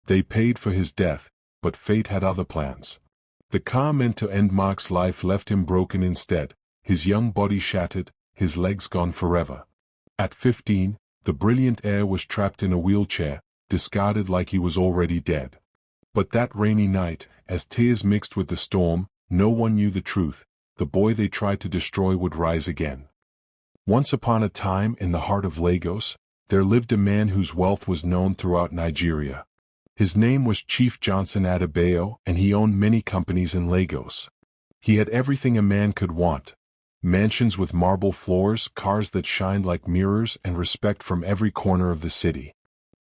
They paid for his death, but fate had other plans. The car meant to end Mark's life left him broken instead, his young body shattered, his legs gone forever. At 15, the brilliant heir was trapped in a wheelchair, discarded like he was already dead. But that rainy night, as tears mixed with the storm, no one knew the truth. The boy they tried to destroy would rise again. Once upon a time, in the heart of Lagos, there lived a man whose wealth was known throughout Nigeria. His name was Chief Johnson Adebayo, and he owned many companies in Lagos. He had everything a man could want: mansions with marble floors, cars that shined like mirrors, and respect from every corner of the city.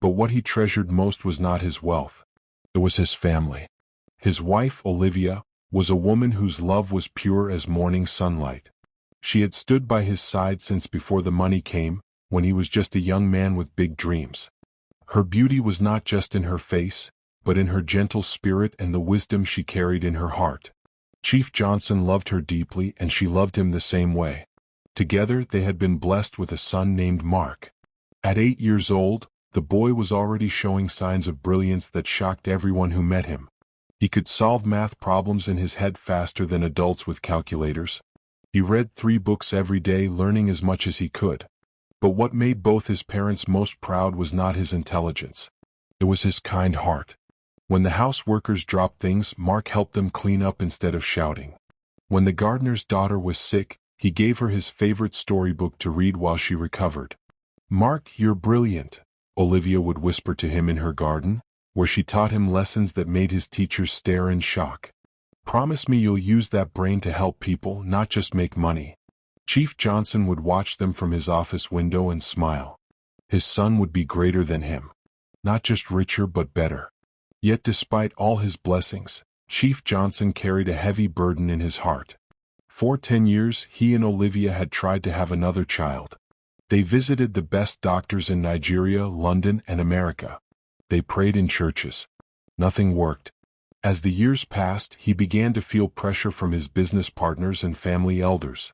But what he treasured most was not his wealth. It was his family. His wife, Olivia, was a woman whose love was pure as morning sunlight. She had stood by his side since before the money came, when he was just a young man with big dreams. Her beauty was not just in her face, but in her gentle spirit and the wisdom she carried in her heart. Chief Johnson loved her deeply, and she loved him the same way. Together they had been blessed with a son named Mark. At 8 years old, the boy was already showing signs of brilliance that shocked everyone who met him. He could solve math problems in his head faster than adults with calculators. He read 3 books every day, learning as much as he could. But what made both his parents most proud was not his intelligence. It was his kind heart. When the house workers dropped things, Mark helped them clean up instead of shouting. When the gardener's daughter was sick, he gave her his favorite storybook to read while she recovered. "Mark, you're brilliant," Olivia would whisper to him in her garden, where she taught him lessons that made his teachers stare in shock. "Promise me you'll use that brain to help people, not just make money." Chief Johnson would watch them from his office window and smile. His son would be greater than him. Not just richer but better. Yet despite all his blessings, Chief Johnson carried a heavy burden in his heart. For 10 years, he and Olivia had tried to have another child. They visited the best doctors in Nigeria, London, and America. They prayed in churches. Nothing worked. As the years passed, he began to feel pressure from his business partners and family elders.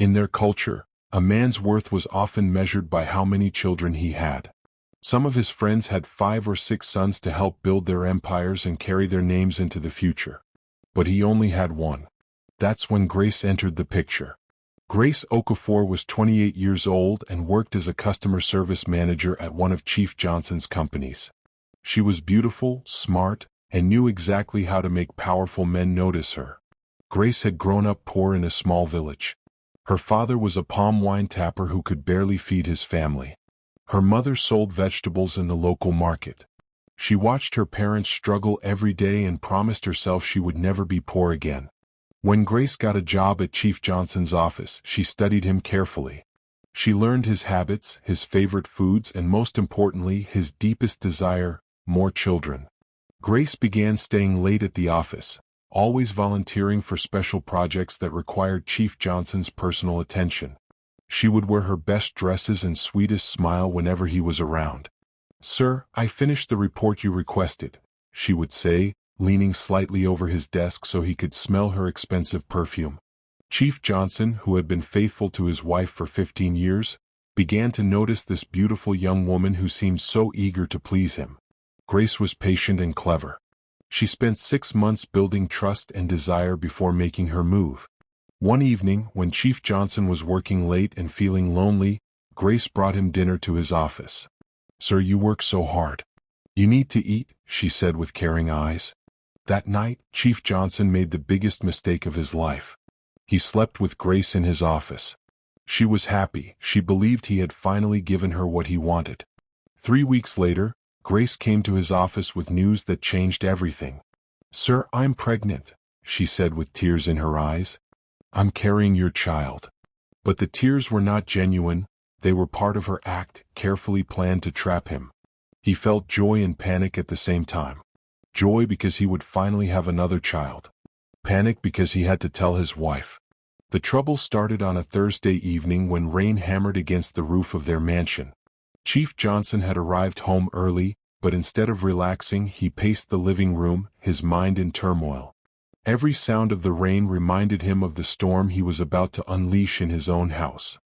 In their culture, a man's worth was often measured by how many children he had. Some of his friends had 5 or 6 sons to help build their empires and carry their names into the future. But he only had one. That's when Grace entered the picture. Grace Okafor was 28 years old and worked as a customer service manager at one of Chief Johnson's companies. She was beautiful, smart, and knew exactly how to make powerful men notice her. Grace had grown up poor in a small village. Her father was a palm wine tapper who could barely feed his family. Her mother sold vegetables in the local market. She watched her parents struggle every day and promised herself she would never be poor again. When Grace got a job at Chief Johnson's office, she studied him carefully. She learned his habits, his favorite foods, and most importantly, his deepest desire: more children. Grace began staying late at the office, always volunteering for special projects that required Chief Johnson's personal attention. She would wear her best dresses and sweetest smile whenever he was around. "Sir, I finished the report you requested," she would say, leaning slightly over his desk so he could smell her expensive perfume. Chief Johnson, who had been faithful to his wife for 15 years, began to notice this beautiful young woman who seemed so eager to please him. Grace was patient and clever. She spent 6 months building trust and desire before making her move. One evening, when Chief Johnson was working late and feeling lonely, Grace brought him dinner to his office. "Sir, you work so hard. You need to eat," she said with caring eyes. That night, Chief Johnson made the biggest mistake of his life. He slept with Grace in his office. She was happy. She believed he had finally given her what he wanted. 3 weeks later, Grace came to his office with news that changed everything. "Sir, I'm pregnant," she said with tears in her eyes. "I'm carrying your child." But the tears were not genuine. They were part of her act, carefully planned to trap him. He felt joy and panic at the same time. Joy because he would finally have another child. Panic because he had to tell his wife. The trouble started on a Thursday evening when rain hammered against the roof of their mansion. Chief Johnson had arrived home early, but instead of relaxing, he paced the living room, his mind in turmoil. Every sound of the rain reminded him of the storm he was about to unleash in his own house.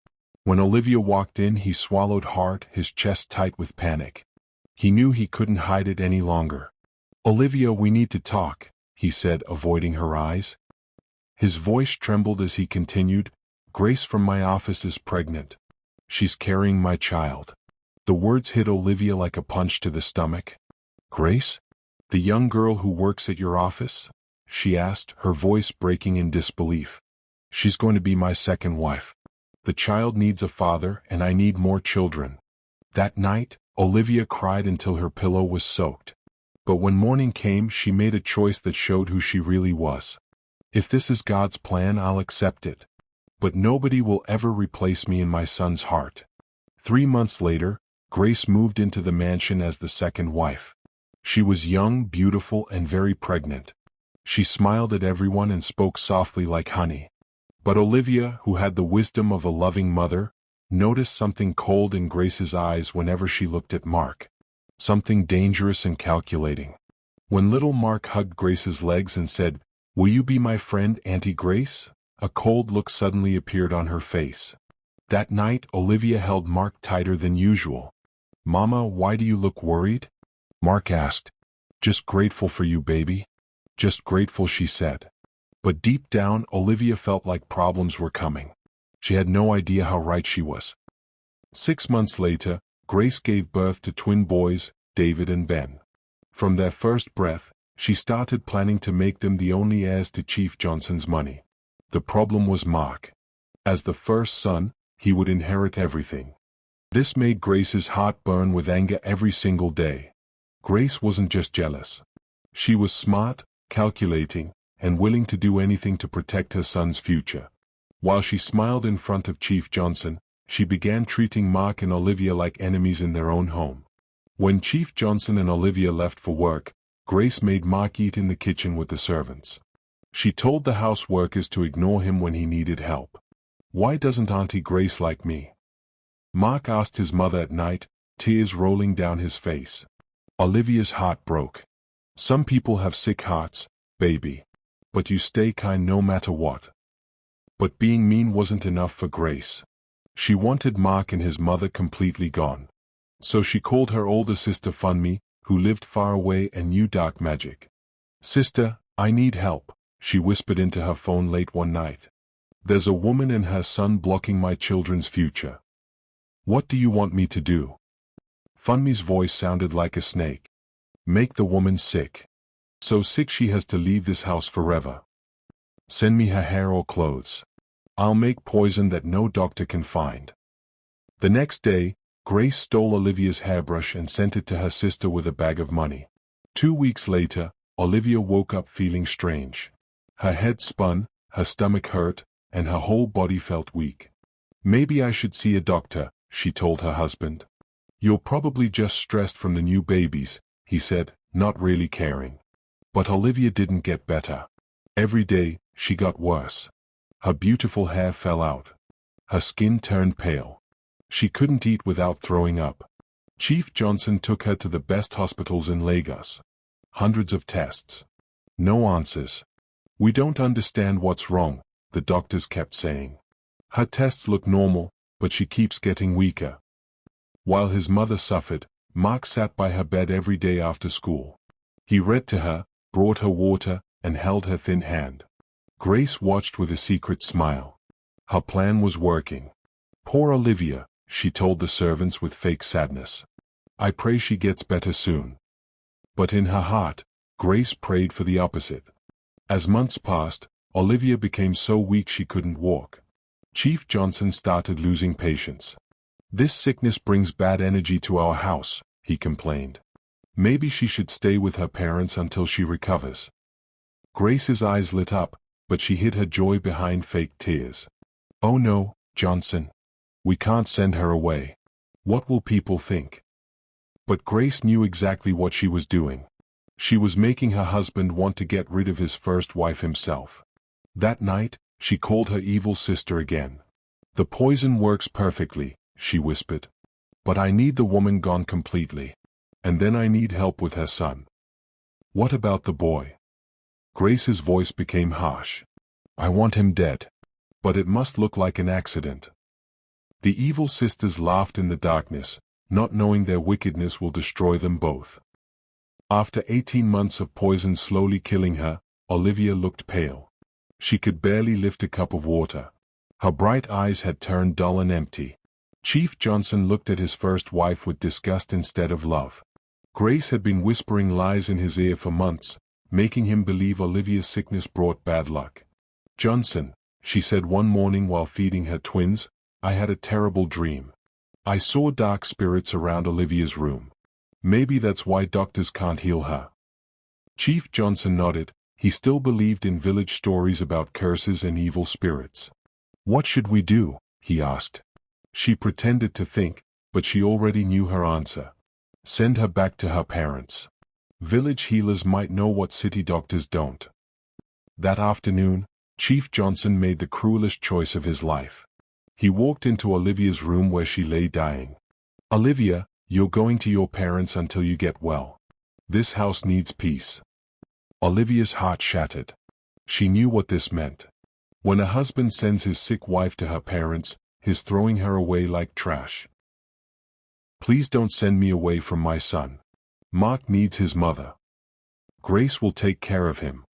When Olivia walked in, he swallowed hard, his chest tight with panic. He knew he couldn't hide it any longer. "Olivia, we need to talk," he said, avoiding her eyes. His voice trembled as he continued, "Grace from my office is pregnant. She's carrying my child." The words hit Olivia like a punch to the stomach. "Grace? The young girl who works at your office?" she asked, her voice breaking in disbelief. "She's going to be my second wife. The child needs a father, and I need more children." That night, Olivia cried until her pillow was soaked. But when morning came, she made a choice that showed who she really was. "If this is God's plan, I'll accept it. But nobody will ever replace me in my son's heart." 3 months later, Grace moved into the mansion as the second wife. She was young, beautiful, and very pregnant. She smiled at everyone and spoke softly like honey. But Olivia, who had the wisdom of a loving mother, noticed something cold in Grace's eyes whenever she looked at Mark. Something dangerous and calculating. When little Mark hugged Grace's legs and said, "Will you be my friend, Auntie Grace?" a cold look suddenly appeared on her face. That night, Olivia held Mark tighter than usual. "Mama, why do you look worried?" Mark asked. "Just grateful for you, baby. Just grateful," she said. But deep down, Olivia felt like problems were coming. She had no idea how right she was. 6 months later, Grace gave birth to twin boys, David and Ben. From their first breath, she started planning to make them the only heirs to Chief Johnson's money. The problem was Mark. As the first son, he would inherit everything. This made Grace's heart burn with anger every single day. Grace wasn't just jealous. She was smart, calculating, and willing to do anything to protect her son's future. While she smiled in front of Chief Johnson, she began treating Mark and Olivia like enemies in their own home. When Chief Johnson and Olivia left for work, Grace made Mark eat in the kitchen with the servants. She told the house workers to ignore him when he needed help. "Why doesn't Auntie Grace like me?" Mark asked his mother at night, tears rolling down his face. Olivia's heart broke. "Some people have sick hearts, baby. But you stay kind no matter what." But being mean wasn't enough for Grace. She wanted Mark and his mother completely gone. So she called her older sister Funmi, who lived far away and knew dark magic. "Sister, I need help," she whispered into her phone late one night. "There's a woman and her son blocking my children's future. What do you want me to do?" Funmi's voice sounded like a snake. "Make the woman sick. So sick she has to leave this house forever. Send me her hair or clothes. I'll make poison that no doctor can find." The next day, Grace stole Olivia's hairbrush and sent it to her sister with a bag of money. 2 weeks later, Olivia woke up feeling strange. Her head spun, her stomach hurt, and her whole body felt weak. "Maybe I should see a doctor," she told her husband. "You're probably just stressed from the new babies," he said, not really caring. But Olivia didn't get better. Every day, she got worse. Her beautiful hair fell out. Her skin turned pale. She couldn't eat without throwing up. Chief Johnson took her to the best hospitals in Lagos. Hundreds of tests. No answers. "We don't understand what's wrong," the doctors kept saying. "Her tests look normal, but she keeps getting weaker." While his mother suffered, Mark sat by her bed every day after school. He read to her, brought her water, and held her thin hand. Grace watched with a secret smile. Her plan was working. "Poor Olivia," she told the servants with fake sadness. "I pray she gets better soon." But in her heart, Grace prayed for the opposite. As months passed, Olivia became so weak she couldn't walk. Chief Johnson started losing patience. "This sickness brings bad energy to our house," he complained. "Maybe she should stay with her parents until she recovers." Grace's eyes lit up, but she hid her joy behind fake tears. "Oh no, Johnson. We can't send her away. What will people think?" But Grace knew exactly what she was doing. She was making her husband want to get rid of his first wife himself. That night, she called her evil sister again. "The poison works perfectly," she whispered. "But I need the woman gone completely. And then I need help with her son." "What about the boy?" Grace's voice became harsh. "I want him dead. But it must look like an accident." The evil sisters laughed in the darkness, not knowing their wickedness will destroy them both. After 18 months of poison slowly killing her, Olivia looked pale. She could barely lift a cup of water. Her bright eyes had turned dull and empty. Chief Johnson looked at his first wife with disgust instead of love. Grace had been whispering lies in his ear for months, making him believe Olivia's sickness brought bad luck. "Johnson," she said one morning while feeding her twins, "I had a terrible dream. I saw dark spirits around Olivia's room. Maybe that's why doctors can't heal her." Chief Johnson nodded. He still believed in village stories about curses and evil spirits. "What should we do?" he asked. She pretended to think, but she already knew her answer. Send her back to her parents. Village healers might know what city doctors don't. That afternoon, Chief Johnson made the cruelest choice of his life. He walked into Olivia's room where she lay dying. "Olivia, you're going to your parents until you get well. This house needs peace." Olivia's heart shattered. She knew what this meant. When a husband sends his sick wife to her parents, he's throwing her away like trash. "Please don't send me away from my son. Mark needs his mother. Grace will take care of him."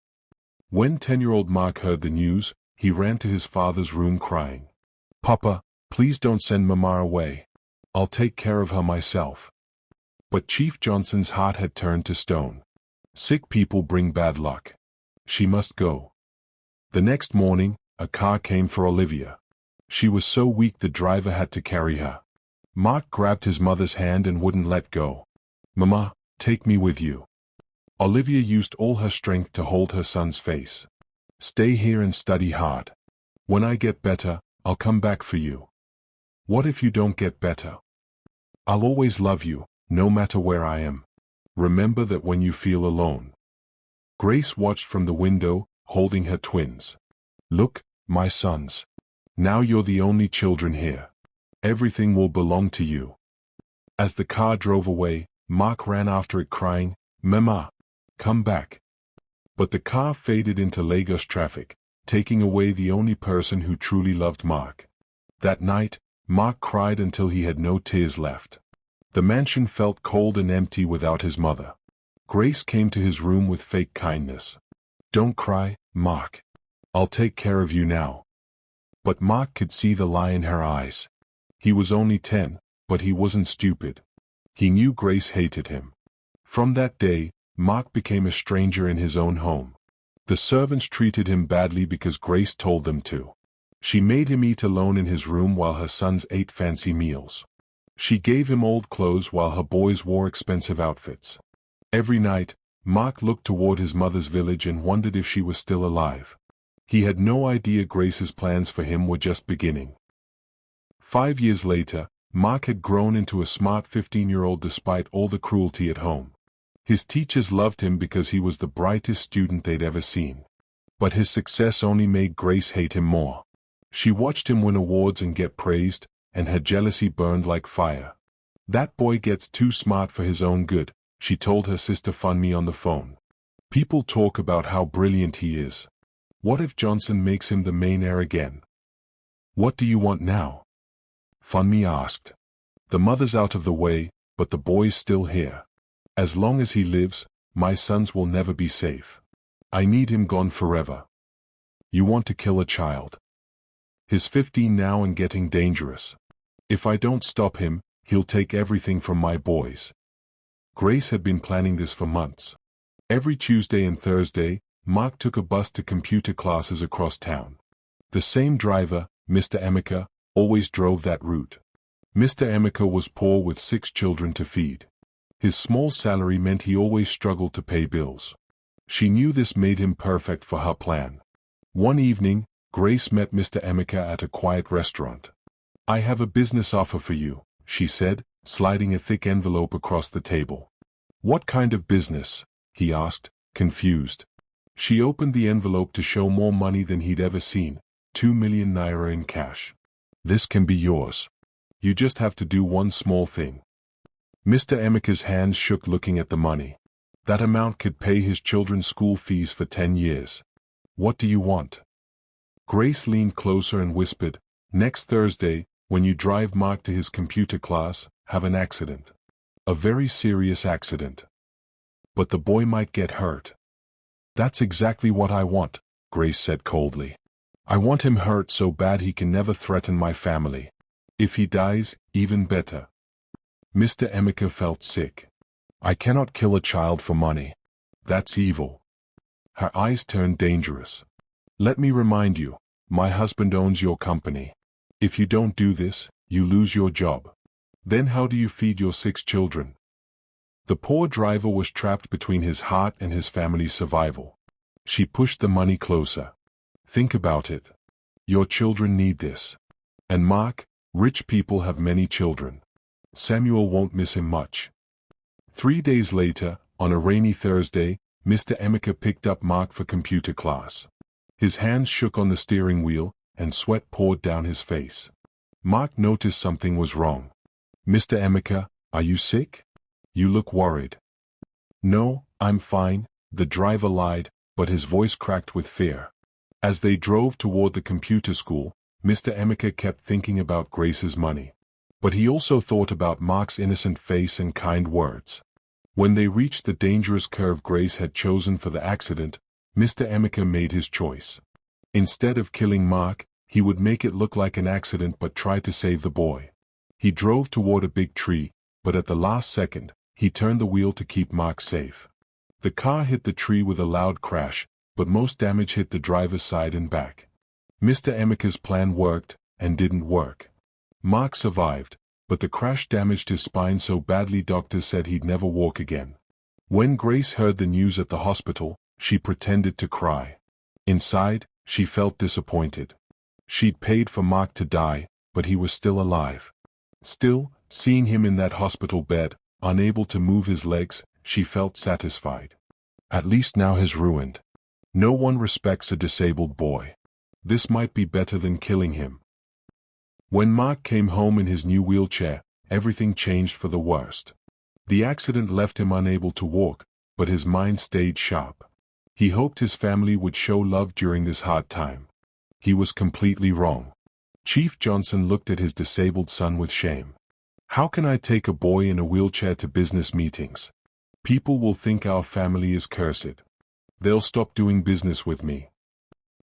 When 10-year-old Mark heard the news, he ran to his father's room crying, "Papa, please don't send Mama away. I'll take care of her myself." But Chief Johnson's heart had turned to stone. Sick people bring bad luck. She must go. The next morning, a car came for Olivia. She was so weak the driver had to carry her. Mark grabbed his mother's hand and wouldn't let go. "Mama, take me with you." Olivia used all her strength to hold her son's face. "Stay here and study hard. When I get better, I'll come back for you." "What if you don't get better?" "I'll always love you, no matter where I am. Remember that when you feel alone." Grace watched from the window, holding her twins. "Look, my sons. Now you're the only children here. Everything will belong to you." As the car drove away, Mark ran after it crying, "Mama, come back." But the car faded into Lagos traffic, taking away the only person who truly loved Mark. That night, Mark cried until he had no tears left. The mansion felt cold and empty without his mother. Grace came to his room with fake kindness. "Don't cry, Mark. I'll take care of you now." But Mark could see the lie in her eyes. He was only 10, but he wasn't stupid. He knew Grace hated him. From that day, Mark became a stranger in his own home. The servants treated him badly because Grace told them to. She made him eat alone in his room while her sons ate fancy meals. She gave him old clothes while her boys wore expensive outfits. Every night, Mark looked toward his mother's village and wondered if she was still alive. He had no idea Grace's plans for him were just beginning. 5 years later, Mark had grown into a smart 15-year-old despite all the cruelty at home. His teachers loved him because he was the brightest student they'd ever seen. But his success only made Grace hate him more. She watched him win awards and get praised, and her jealousy burned like fire. "That boy gets too smart for his own good," she told her sister Funmi on the phone. "People talk about how brilliant he is. What if Johnson makes him the main heir again?" "What do you want now?" Funmi asked. "The mother's out of the way, but the boy's still here. As long as he lives, my sons will never be safe. I need him gone forever." "You want to kill a child? He's 15 now and getting dangerous. If I don't stop him, he'll take everything from my boys." Grace had been planning this for months. Every Tuesday and Thursday, Mark took a bus to computer classes across town. The same driver, Mr. Emeka, always drove that route. Mr. Emeka was poor with 6 children to feed. His small salary meant he always struggled to pay bills. She knew this made him perfect for her plan. One evening, Grace met Mr. Emeka at a quiet restaurant. "I have a business offer for you," she said, sliding a thick envelope across the table. "What kind of business?" he asked, confused. She opened the envelope to show more money than he'd ever seen, 2 million naira in cash. "This can be yours. You just have to do one small thing." Mr. Emeka's hands shook looking at the money. That amount could pay his children's school fees for 10 years. "What do you want?" Grace leaned closer and whispered, "Next Thursday, when you drive Mark to his computer class, have an accident. A very serious accident." But the boy might get hurt. That's exactly what I want, Grace said coldly. I want him hurt so bad he can never threaten my family. If he dies, even better. Mr. Emeka felt sick. I cannot kill a child for money. That's evil. Her eyes turned dangerous. Let me remind you, my husband owns your company. If you don't do this, you lose your job. Then how do you feed your 6 children? The poor driver was trapped between his heart and his family's survival. She pushed the money closer. Think about it. Your children need this. And Mark, rich people have many children. Samuel won't miss him much. 3 days later, on a rainy Thursday, Mr. Emeka picked up Mark for computer class. His hands shook on the steering wheel, and sweat poured down his face. Mark noticed something was wrong. Mr. Emeka, are you sick? You look worried. No, I'm fine, the driver lied, but his voice cracked with fear. As they drove toward the computer school, Mr. Emeka kept thinking about Grace's money. But he also thought about Mark's innocent face and kind words. When they reached the dangerous curve Grace had chosen for the accident, Mr. Emeka made his choice. Instead of killing Mark, he would make it look like an accident but try to save the boy. He drove toward a big tree, but at the last second, he turned the wheel to keep Mark safe. The car hit the tree with a loud crash, but most damage hit the driver's side and back. Mr. Emeka's plan worked, and didn't work. Mark survived, but the crash damaged his spine so badly doctors said he'd never walk again. When Grace heard the news at the hospital, she pretended to cry. Inside, she felt disappointed. She'd paid for Mark to die, but he was still alive. Still, seeing him in that hospital bed, unable to move his legs, she felt satisfied. At least now he's ruined. No one respects a disabled boy. This might be better than killing him. When Mark came home in his new wheelchair, everything changed for the worst. The accident left him unable to walk, but his mind stayed sharp. He hoped his family would show love during this hard time. He was completely wrong. Chief Johnson looked at his disabled son with shame. How can I take a boy in a wheelchair to business meetings? People will think our family is cursed. They'll stop doing business with me.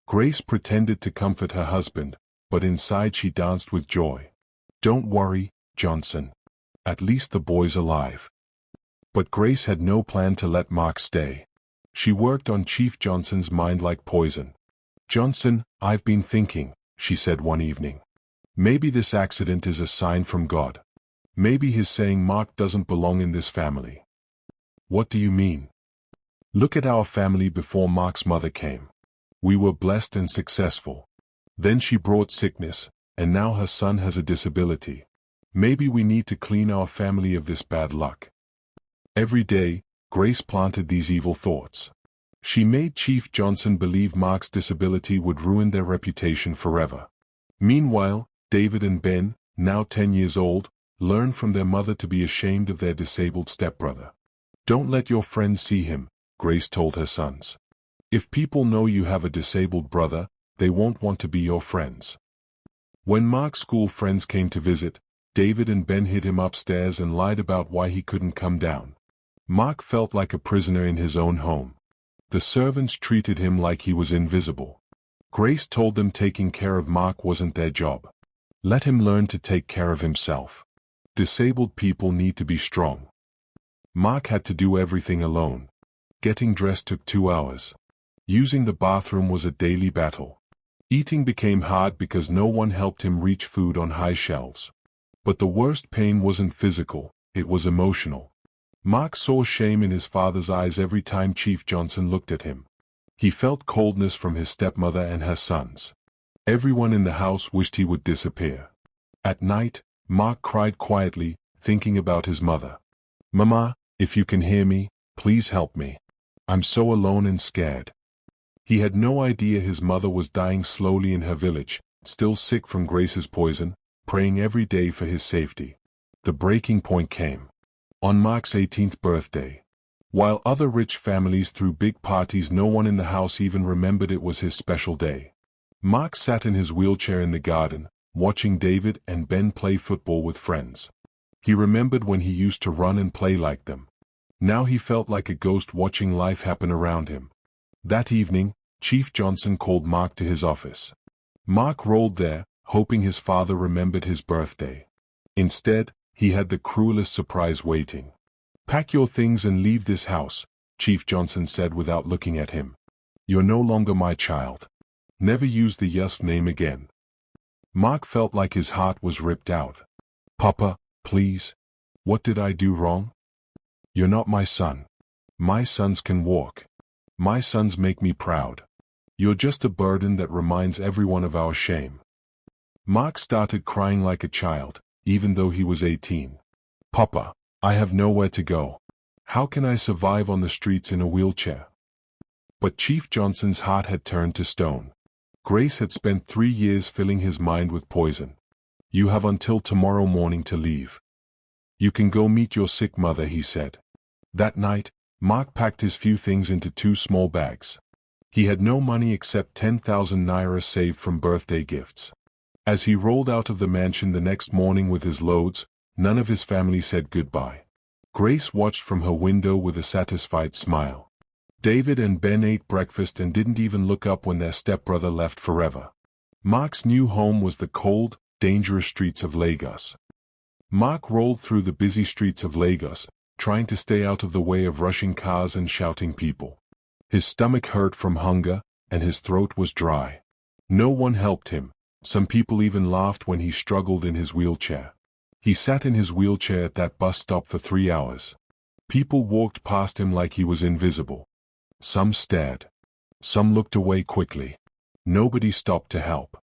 Grace pretended to comfort her husband, but inside she danced with joy. Don't worry, Johnson. At least the boy's alive. But Grace had no plan to let Mark stay. She worked on Chief Johnson's mind like poison. Johnson, I've been thinking, she said one evening. Maybe this accident is a sign from God. Maybe he's saying Mark doesn't belong in this family. What do you mean? Look at our family before Mark's mother came. We were blessed and successful. Then she brought sickness, and now her son has a disability. Maybe we need to clean our family of this bad luck. Every day, Grace planted these evil thoughts. She made Chief Johnson believe Mark's disability would ruin their reputation forever. Meanwhile, David and Ben, now 10 years old, learned from their mother to be ashamed of their disabled stepbrother. Don't let your friends see him, Grace told her sons. If people know you have a disabled brother, they won't want to be your friends. When Mark's school friends came to visit, David and Ben hid him upstairs and lied about why he couldn't come down. Mark felt like a prisoner in his own home. The servants treated him like he was invisible. Grace told them taking care of Mark wasn't their job. Let him learn to take care of himself. Disabled people need to be strong. Mark had to do everything alone. Getting dressed took 2 hours. Using the bathroom was a daily battle. Eating became hard because no one helped him reach food on high shelves. But the worst pain wasn't physical, it was emotional. Mark saw shame in his father's eyes every time Chief Johnson looked at him. He felt coldness from his stepmother and her sons. Everyone in the house wished he would disappear. At night, Mark cried quietly, thinking about his mother. Mama, if you can hear me, please help me. I'm so alone and scared. He had no idea his mother was dying slowly in her village, still sick from Grace's poison, praying every day for his safety. The breaking point came. On Mark's 18th birthday. While other rich families threw big parties, no one in the house even remembered it was his special day. Mark sat in his wheelchair in the garden, watching David and Ben play football with friends. He remembered when he used to run and play like them. Now he felt like a ghost watching life happen around him. That evening, Chief Johnson called Mark to his office. Mark rolled there, hoping his father remembered his birthday. Instead, he had the cruelest surprise waiting. "Pack your things and leave this house," Chief Johnson said without looking at him. "You're no longer my child. Never use the Yusuf name again." Mark felt like his heart was ripped out. "Papa, please. What did I do wrong? You're not my son. My sons can walk. My sons make me proud. You're just a burden that reminds everyone of our shame." Mark started crying like a child, even though he was 18. "Papa, I have nowhere to go. How can I survive on the streets in a wheelchair?" But Chief Johnson's heart had turned to stone. Grace had spent 3 years filling his mind with poison. "You have until tomorrow morning to leave. You can go meet your sick mother," he said. That night, Mark packed his few things into 2 small bags. He had no money except 10,000 naira saved from birthday gifts. As he rolled out of the mansion the next morning with his loads, none of his family said goodbye. Grace watched from her window with a satisfied smile. David and Ben ate breakfast and didn't even look up when their stepbrother left forever. Mark's new home was the cold, dangerous streets of Lagos. Mark rolled through the busy streets of Lagos, trying to stay out of the way of rushing cars and shouting people. His stomach hurt from hunger, and his throat was dry. No one helped him. Some people even laughed when he struggled in his wheelchair. He sat in his wheelchair at that bus stop for 3 hours. People walked past him like he was invisible. Some stared. Some looked away quickly. Nobody stopped to help.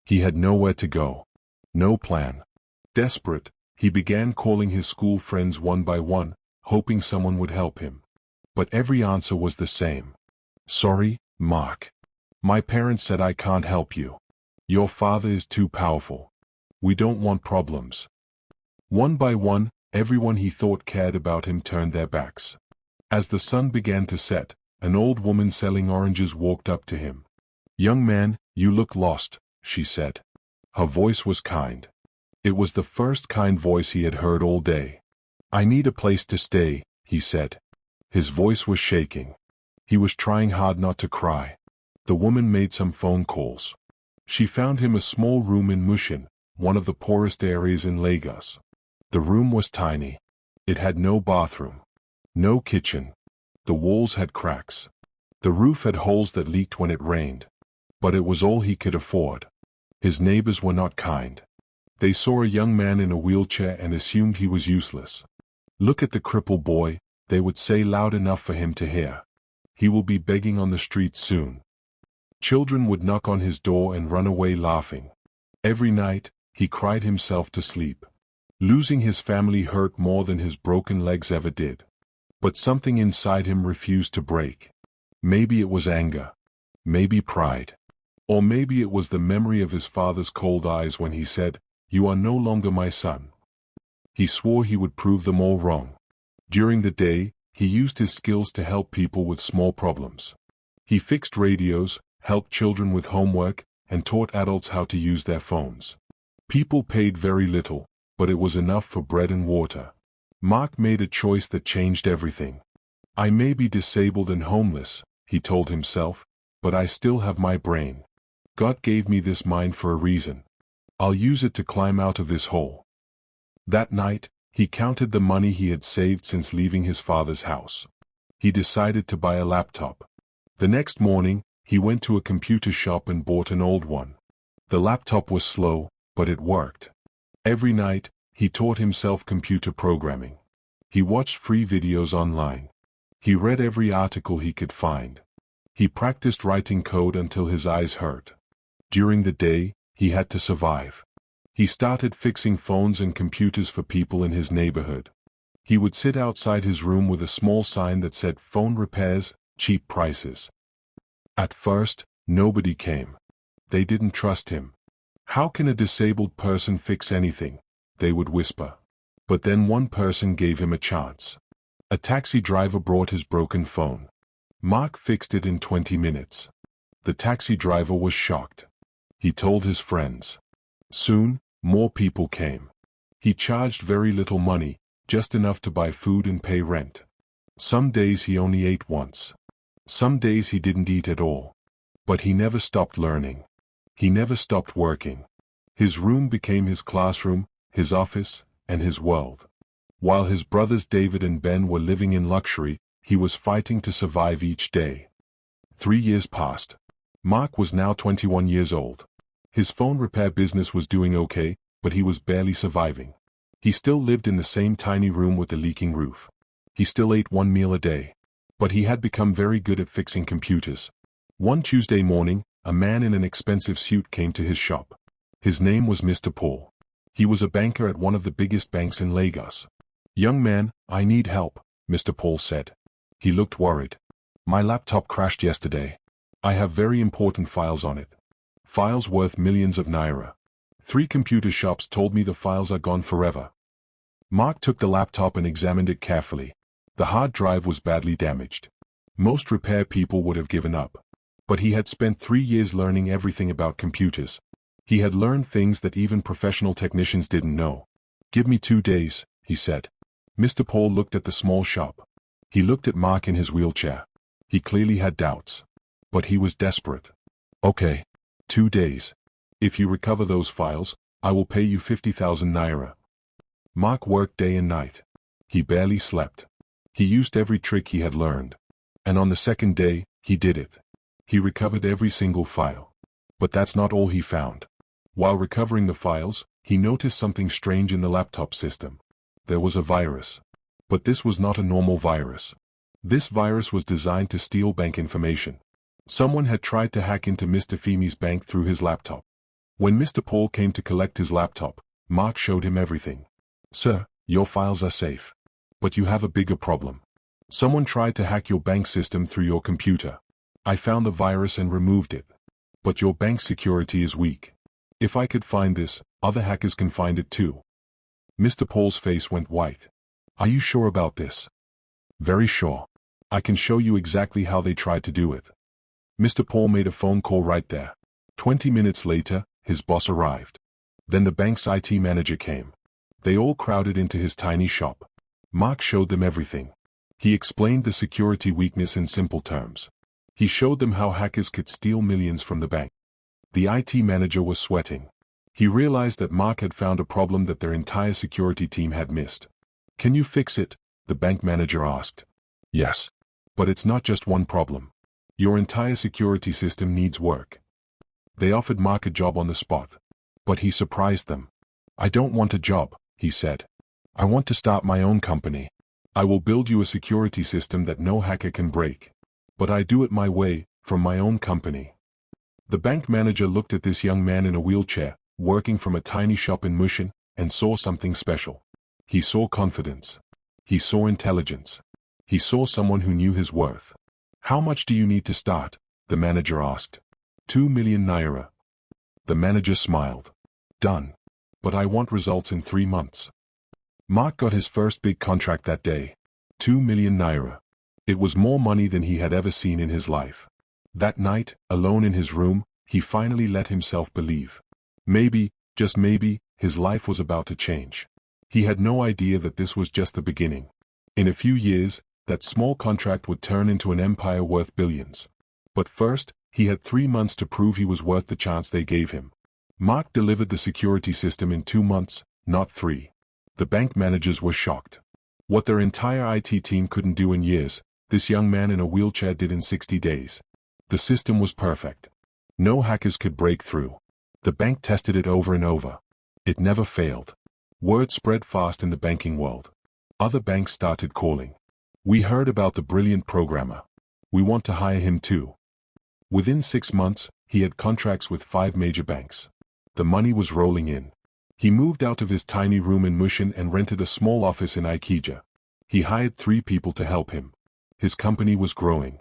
He had nowhere to go. No plan. Desperate, he began calling his school friends one by one, hoping someone would help him. But every answer was the same. "Sorry, Mark. My parents said I can't help you. Your father is too powerful. We don't want problems." One by one, everyone he thought cared about him turned their backs. As the sun began to set, an old woman selling oranges walked up to him. "Young man, you look lost," she said. Her voice was kind. It was the first kind voice he had heard all day. "I need a place to stay," he said. His voice was shaking. He was trying hard not to cry. The woman made some phone calls. She found him a small room in Mushin, one of the poorest areas in Lagos. The room was tiny. It had no bathroom. No kitchen. The walls had cracks. The roof had holes that leaked when it rained. But it was all he could afford. His neighbors were not kind. They saw a young man in a wheelchair and assumed he was useless. "Look at the crippled boy," they would say loud enough for him to hear. "He will be begging on the streets soon." Children would knock on his door and run away laughing. Every night, he cried himself to sleep. Losing his family hurt more than his broken legs ever did. But something inside him refused to break. Maybe it was anger. Maybe pride. Or maybe it was the memory of his father's cold eyes when he said, "You are no longer my son." He swore he would prove them all wrong. During the day, he used his skills to help people with small problems. He fixed radios, helped children with homework, and taught adults how to use their phones. People paid very little, but it was enough for bread and water. Mark made a choice that changed everything. "I may be disabled and homeless," he told himself, "but I still have my brain. God gave me this mind for a reason. I'll use it to climb out of this hole." That night, he counted the money he had saved since leaving his father's house. He decided to buy a laptop. The next morning, he went to a computer shop and bought an old one. The laptop was slow, but it worked. Every night, he taught himself computer programming. He watched free videos online. He read every article he could find. He practiced writing code until his eyes hurt. During the day, he had to survive. He started fixing phones and computers for people in his neighborhood. He would sit outside his room with a small sign that said "Phone repairs, cheap prices." At first, nobody came. They didn't trust him. "How can a disabled person fix anything?" they would whisper. But then one person gave him a chance. A taxi driver brought his broken phone. Mark fixed it in 20 minutes. The taxi driver was shocked. He told his friends. Soon, more people came. He charged very little money, just enough to buy food and pay rent. Some days he only ate once. Some days he didn't eat at all. But he never stopped learning. He never stopped working. His room became his classroom, his office, and his world. While his brothers David and Ben were living in luxury, he was fighting to survive each day. 3 years passed. Mark was now 21 years old. His phone repair business was doing okay, but he was barely surviving. He still lived in the same tiny room with the leaking roof. He still ate one meal a day. But he had become very good at fixing computers. One Tuesday morning, a man in an expensive suit came to his shop. His name was Mr. Paul. He was a banker at one of the biggest banks in Lagos. "Young man, I need help," Mr. Paul said. He looked worried. "My laptop crashed yesterday. I have very important files on it. Files worth millions of naira. 3 computer shops told me the files are gone forever." Mark took the laptop and examined it carefully. The hard drive was badly damaged. Most repair people would have given up. But he had spent 3 years learning everything about computers. He had learned things that even professional technicians didn't know. "Give me 2 days," he said. Mr. Paul looked at the small shop. He looked at Mark in his wheelchair. He clearly had doubts. But he was desperate. "Okay. 2 days. If you recover those files, I will pay you 50,000 naira." Mark worked day and night. He barely slept. He used every trick he had learned. And on the second day, he did it. He recovered every single file. But that's not all he found. While recovering the files, he noticed something strange in the laptop system. There was a virus. But this was not a normal virus. This virus was designed to steal bank information. Someone had tried to hack into Mr. Femi's bank through his laptop. When Mr. Paul came to collect his laptop, Mark showed him everything. "Sir, your files are safe. But you have a bigger problem. Someone tried to hack your bank system through your computer. I found the virus and removed it. But your bank security is weak. If I could find this, other hackers can find it too." Mr. Paul's face went white. "Are you sure about this?" "Very sure. I can show you exactly how they tried to do it." Mr. Paul made a phone call right there. 20 minutes later, his boss arrived. Then the bank's IT manager came. They all crowded into his tiny shop. Mark showed them everything. He explained the security weakness in simple terms. He showed them how hackers could steal millions from the bank. The IT manager was sweating. He realized that Mark had found a problem that their entire security team had missed. "Can you fix it?" the bank manager asked. "Yes. But it's not just one problem. Your entire security system needs work." They offered Mark a job on the spot. But he surprised them. "I don't want a job," he said. "I want to start my own company. I will build you a security system that no hacker can break. But I do it my way, from my own company." The bank manager looked at this young man in a wheelchair, working from a tiny shop in Mushin, and saw something special. He saw confidence. He saw intelligence. He saw someone who knew his worth. "How much do you need to start?" the manager asked. 2 million naira. The manager smiled. "Done. But I want results in 3 months." Mark got his first big contract that day. 2 million naira. It was more money than he had ever seen in his life. That night, alone in his room, he finally let himself believe. Maybe, just maybe, his life was about to change. He had no idea that this was just the beginning. In a few years, that small contract would turn into an empire worth billions. But first, he had 3 months to prove he was worth the chance they gave him. Mark delivered the security system in 2 months, not 3. The bank managers were shocked. What their entire IT team couldn't do in years, this young man in a wheelchair did in 60 days. The system was perfect. No hackers could break through. The bank tested it over and over. It never failed. Word spread fast in the banking world. Other banks started calling. "We heard about the brilliant programmer. We want to hire him too." Within 6 months, he had contracts with 5 major banks. The money was rolling in. He moved out of his tiny room in Mushin and rented a small office in Ikeja. He hired 3 people to help him. His company was growing.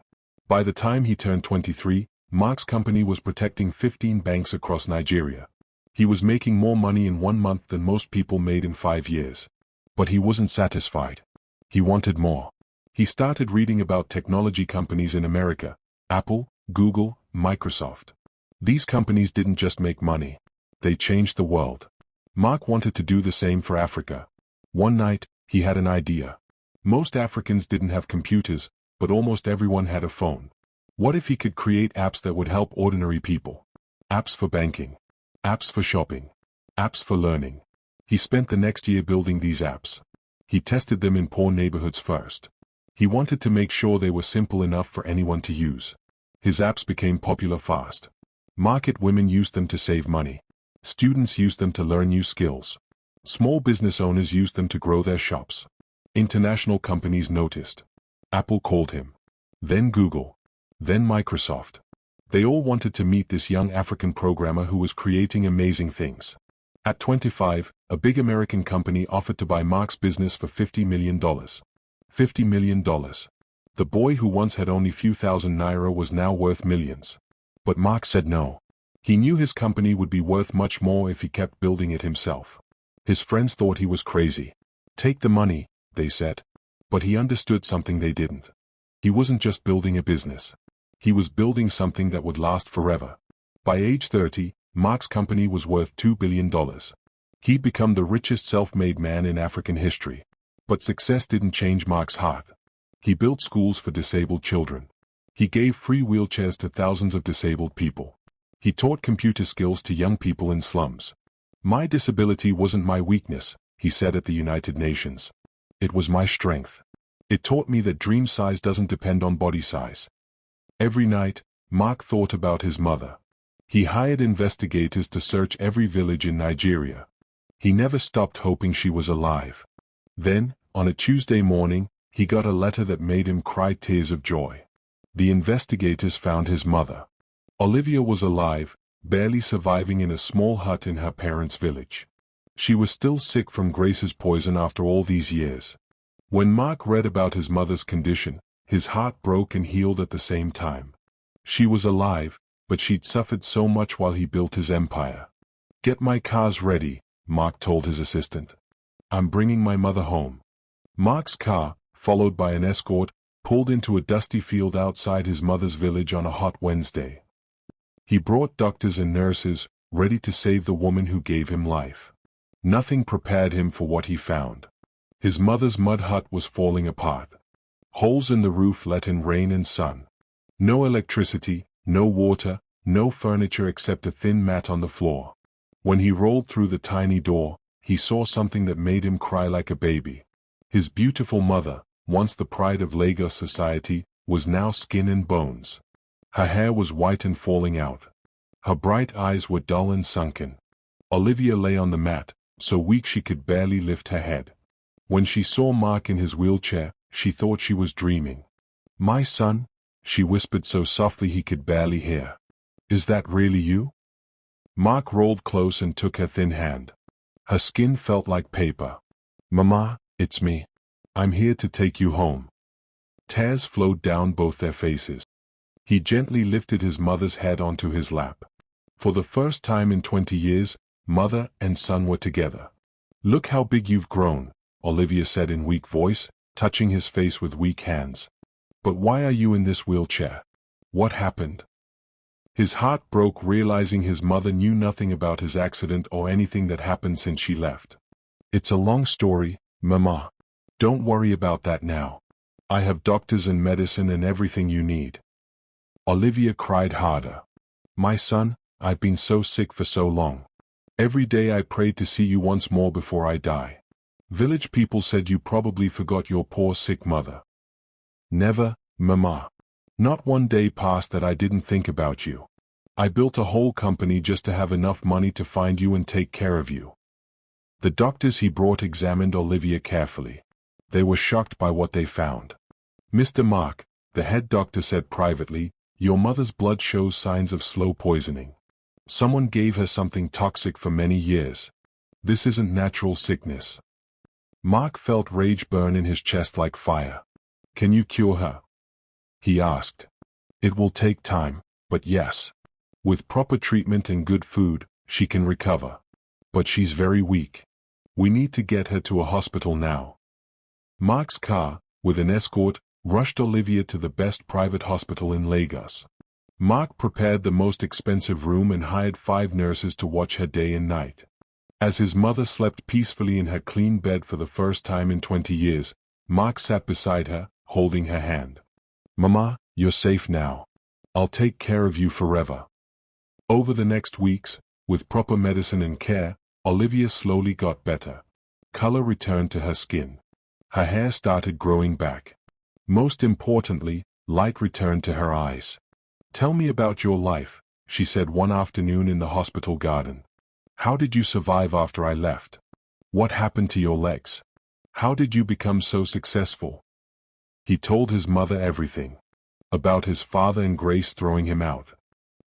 By the time he turned 23, Mark's company was protecting 15 banks across Nigeria. He was making more money in 1 month than most people made in 5 years. But he wasn't satisfied. He wanted more. He started reading about technology companies in America: Apple, Google, Microsoft. These companies didn't just make money. They changed the world. Mark wanted to do the same for Africa. One night, he had an idea. Most Africans didn't have computers, but almost everyone had a phone. What if he could create apps that would help ordinary people? Apps for banking. Apps for shopping. Apps for learning. He spent the next year building these apps. He tested them in poor neighborhoods first. He wanted to make sure they were simple enough for anyone to use. His apps became popular fast. Market women used them to save money. Students used them to learn new skills. Small business owners used them to grow their shops. International companies noticed. Apple called him. Then Google. Then Microsoft. They all wanted to meet this young African programmer who was creating amazing things. At 25, a big American company offered to buy Mark's business for $50 million. $50 million. The boy who once had only few thousand naira was now worth millions. But Mark said no. He knew his company would be worth much more if he kept building it himself. His friends thought he was crazy. Take the money, they said. But he understood something they didn't. He wasn't just building a business. He was building something that would last forever. By age 30, Mark's company was worth $2 billion. He'd become the richest self-made man in African history. But success didn't change Mark's heart. He built schools for disabled children. He gave free wheelchairs to thousands of disabled people. He taught computer skills to young people in slums. My disability wasn't my weakness, he said at the United Nations. It was my strength. It taught me that dream size doesn't depend on body size. Every night, Mark thought about his mother. He hired investigators to search every village in Nigeria. He never stopped hoping she was alive. Then, on a Tuesday morning, he got a letter that made him cry tears of joy. The investigators found his mother. Olivia was alive, barely surviving in a small hut in her parents' village. She was still sick from Grace's poison after all these years. When Mark read about his mother's condition, his heart broke and healed at the same time. She was alive, but she'd suffered so much while he built his empire. "Get my cars ready," Mark told his assistant. "I'm bringing my mother home." Mark's car, followed by an escort, pulled into a dusty field outside his mother's village on a hot Wednesday. He brought doctors and nurses, ready to save the woman who gave him life. Nothing prepared him for what he found. His mother's mud hut was falling apart. Holes in the roof let in rain and sun. No electricity, no water, no furniture except a thin mat on the floor. When he rolled through the tiny door, he saw something that made him cry like a baby. His beautiful mother, once the pride of Lagos society, was now skin and bones. Her hair was white and falling out. Her bright eyes were dull and sunken. Olivia lay on the mat, so weak she could barely lift her head. When she saw Mark in his wheelchair, she thought she was dreaming. "My son?" she whispered so softly he could barely hear. "Is that really you?" Mark rolled close and took her thin hand. Her skin felt like paper. "Mama, it's me. I'm here to take you home." Tears flowed down both their faces. He gently lifted his mother's head onto his lap. For the first time in 20 years, mother and son were together. "Look how big you've grown," Olivia said in weak voice, touching his face with weak hands. "But why are you in this wheelchair? What happened?" His heart broke realizing his mother knew nothing about his accident or anything that happened since she left. "It's a long story, Mama. Don't worry about that now. I have doctors and medicine and everything you need." Olivia cried harder. "My son, I've been so sick for so long. Every day I prayed to see you once more before I die. Village people said you probably forgot your poor sick mother." "Never, Mama. Not one day passed that I didn't think about you. I built a whole company just to have enough money to find you and take care of you." The doctors he brought examined Olivia carefully. They were shocked by what they found. "Mr. Mark," the head doctor said privately, "your mother's blood shows signs of slow poisoning. Someone gave her something toxic for many years. This isn't natural sickness." Mark felt rage burn in his chest like fire. "Can you cure her?" he asked. "It will take time, but yes. With proper treatment and good food, she can recover. But she's very weak. We need to get her to a hospital now." Mark's car, with an escort, rushed Olivia to the best private hospital in Lagos. Mark prepared the most expensive room and hired 5 nurses to watch her day and night. As his mother slept peacefully in her clean bed for the first time in 20 years, Mark sat beside her, holding her hand. "Mama, you're safe now. I'll take care of you forever." Over the next weeks, with proper medicine and care, Olivia slowly got better. Color returned to her skin. Her hair started growing back. Most importantly, light returned to her eyes. "Tell me about your life," she said one afternoon in the hospital garden. "How did you survive after I left? What happened to your legs? How did you become so successful?" He told his mother everything. About his father and Grace throwing him out.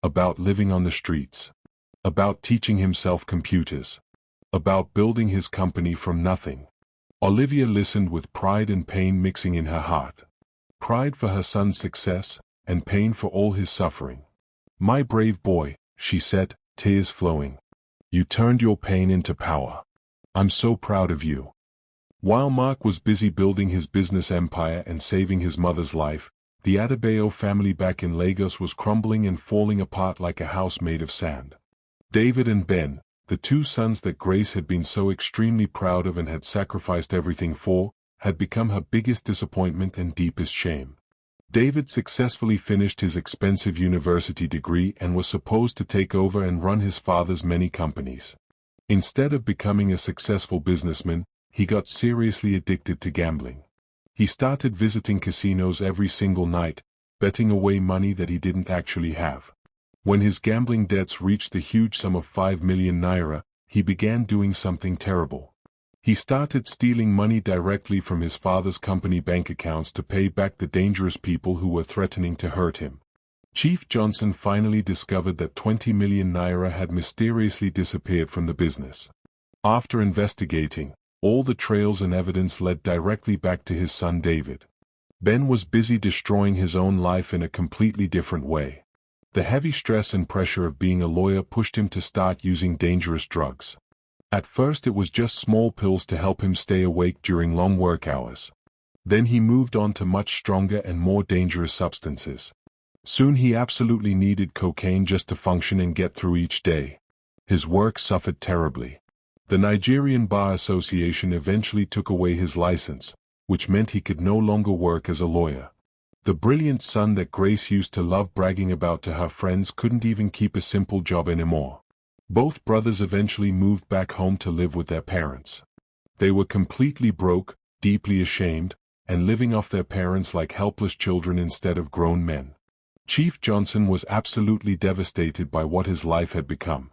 About living on the streets. About teaching himself computers. About building his company from nothing. Olivia listened with pride and pain mixing in her heart. Pride for her son's success, and pain for all his suffering. "My brave boy," she said, tears flowing. "You turned your pain into power. I'm so proud of you." While Mark was busy building his business empire and saving his mother's life, the Adebayo family back in Lagos was crumbling and falling apart like a house made of sand. David and Ben, the two sons that Grace had been so extremely proud of and had sacrificed everything for, had become her biggest disappointment and deepest shame. David successfully finished his expensive university degree and was supposed to take over and run his father's many companies. Instead of becoming a successful businessman, he got seriously addicted to gambling. He started visiting casinos every single night, betting away money that he didn't actually have. When his gambling debts reached the huge sum of 5 million naira, he began doing something terrible. He started stealing money directly from his father's company bank accounts to pay back the dangerous people who were threatening to hurt him. Chief Johnson finally discovered that 20 million naira had mysteriously disappeared from the business. After investigating, all the trails and evidence led directly back to his son David. Ben was busy destroying his own life in a completely different way. The heavy stress and pressure of being a lawyer pushed him to start using dangerous drugs. At first it was just small pills to help him stay awake during long work hours. Then he moved on to much stronger and more dangerous substances. Soon he absolutely needed cocaine just to function and get through each day. His work suffered terribly. The Nigerian Bar Association eventually took away his license, which meant he could no longer work as a lawyer. The brilliant son that Grace used to love bragging about to her friends couldn't even keep a simple job anymore. Both brothers eventually moved back home to live with their parents. They were completely broke, deeply ashamed, and living off their parents like helpless children instead of grown men. Chief Johnson was absolutely devastated by what his life had become.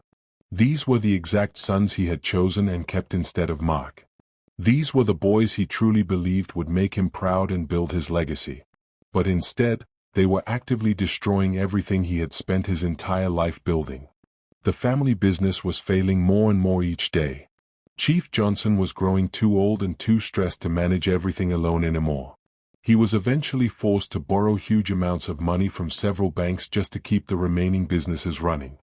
These were the exact sons he had chosen and kept instead of Mark. These were the boys he truly believed would make him proud and build his legacy. But instead, they were actively destroying everything he had spent his entire life building. The family business was failing more and more each day. Chief Johnson was growing too old and too stressed to manage everything alone anymore. He was eventually forced to borrow huge amounts of money from several banks just to keep the remaining businesses running.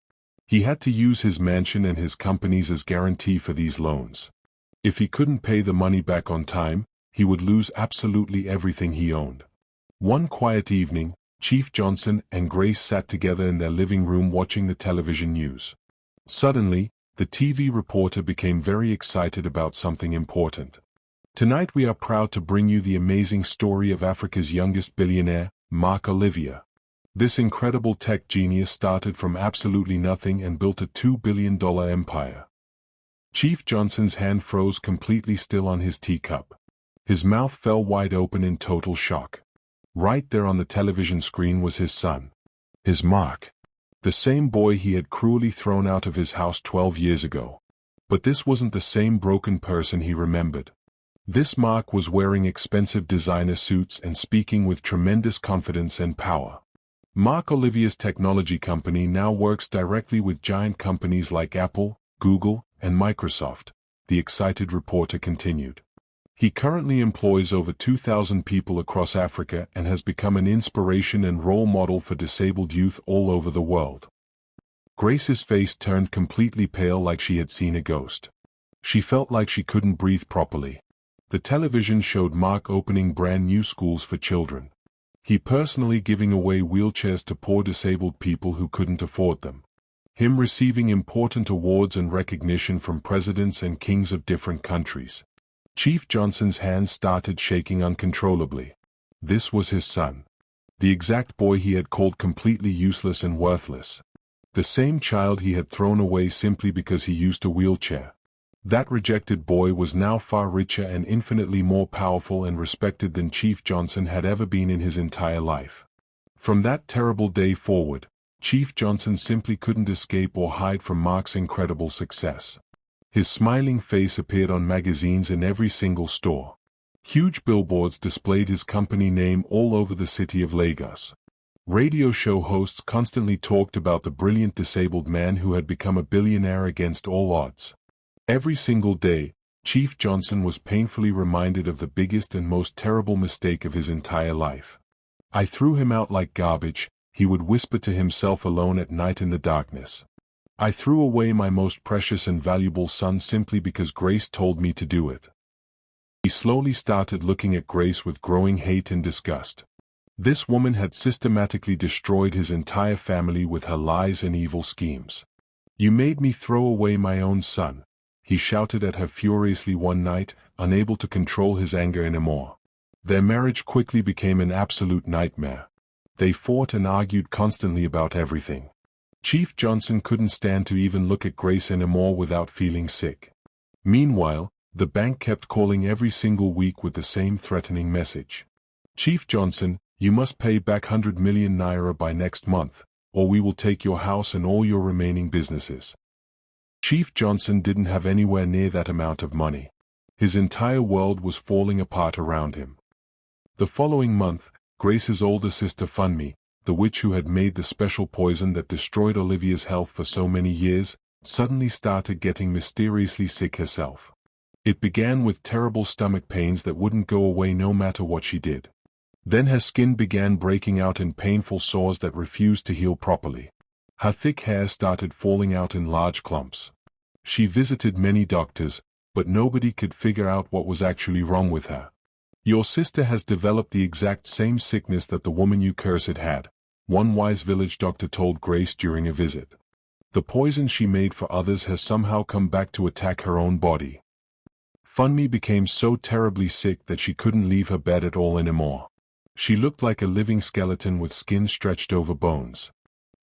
He had to use his mansion and his companies as guarantee for these loans. If he couldn't pay the money back on time, he would lose absolutely everything he owned. One quiet evening, Chief Johnson and Grace sat together in their living room watching the television news. Suddenly, the TV reporter became very excited about something important. "Tonight we are proud to bring you the amazing story of Africa's youngest billionaire, Mark Olivia. This incredible tech genius started from absolutely nothing and built a $2 billion empire." Chief Johnson's hand froze completely still on his teacup. His mouth fell wide open in total shock. Right there on the television screen was his son. His Mark. The same boy he had cruelly thrown out of his house 12 years ago. But this wasn't the same broken person he remembered. This Mark was wearing expensive designer suits and speaking with tremendous confidence and power. Mark Olivia's technology company now works directly with giant companies like Apple, Google, and Microsoft, the excited reporter continued. He currently employs over 2,000 people across Africa and has become an inspiration and role model for disabled youth all over the world. Grace's face turned completely pale like she had seen a ghost. She felt like she couldn't breathe properly. The television showed Mark opening brand new schools for children. He personally giving away wheelchairs to poor disabled people who couldn't afford them. Him receiving important awards and recognition from presidents and kings of different countries. Chief Johnson's hands started shaking uncontrollably. This was his son. The exact boy he had called completely useless and worthless. The same child he had thrown away simply because he used a wheelchair. That rejected boy was now far richer and infinitely more powerful and respected than Chief Johnson had ever been in his entire life. From that terrible day forward, Chief Johnson simply couldn't escape or hide from Mark's incredible success. His smiling face appeared on magazines in every single store. Huge billboards displayed his company name all over the city of Lagos. Radio show hosts constantly talked about the brilliant disabled man who had become a billionaire against all odds. Every single day, Chief Johnson was painfully reminded of the biggest and most terrible mistake of his entire life. "I threw him out like garbage," he would whisper to himself alone at night in the darkness. "I threw away my most precious and valuable son simply because Grace told me to do it." He slowly started looking at Grace with growing hate and disgust. This woman had systematically destroyed his entire family with her lies and evil schemes. "You made me throw away my own son," he shouted at her furiously one night, unable to control his anger anymore. Their marriage quickly became an absolute nightmare. They fought and argued constantly about everything. Chief Johnson couldn't stand to even look at Grace anymore without feeling sick. Meanwhile, the bank kept calling every single week with the same threatening message. "Chief Johnson, you must pay back 100 million naira by next month, or we will take your house and all your remaining businesses." Chief Johnson didn't have anywhere near that amount of money. His entire world was falling apart around him. The following month, Grace's older sister Funmi, the witch who had made the special poison that destroyed Olivia's health for so many years, suddenly started getting mysteriously sick herself. It began with terrible stomach pains that wouldn't go away no matter what she did. Then her skin began breaking out in painful sores that refused to heal properly. Her thick hair started falling out in large clumps. She visited many doctors, but nobody could figure out what was actually wrong with her. "Your sister has developed the exact same sickness that the woman you cursed had," one wise village doctor told Grace during a visit. "The poison she made for others has somehow come back to attack her own body." Funmi became so terribly sick that she couldn't leave her bed at all anymore. She looked like a living skeleton with skin stretched over bones.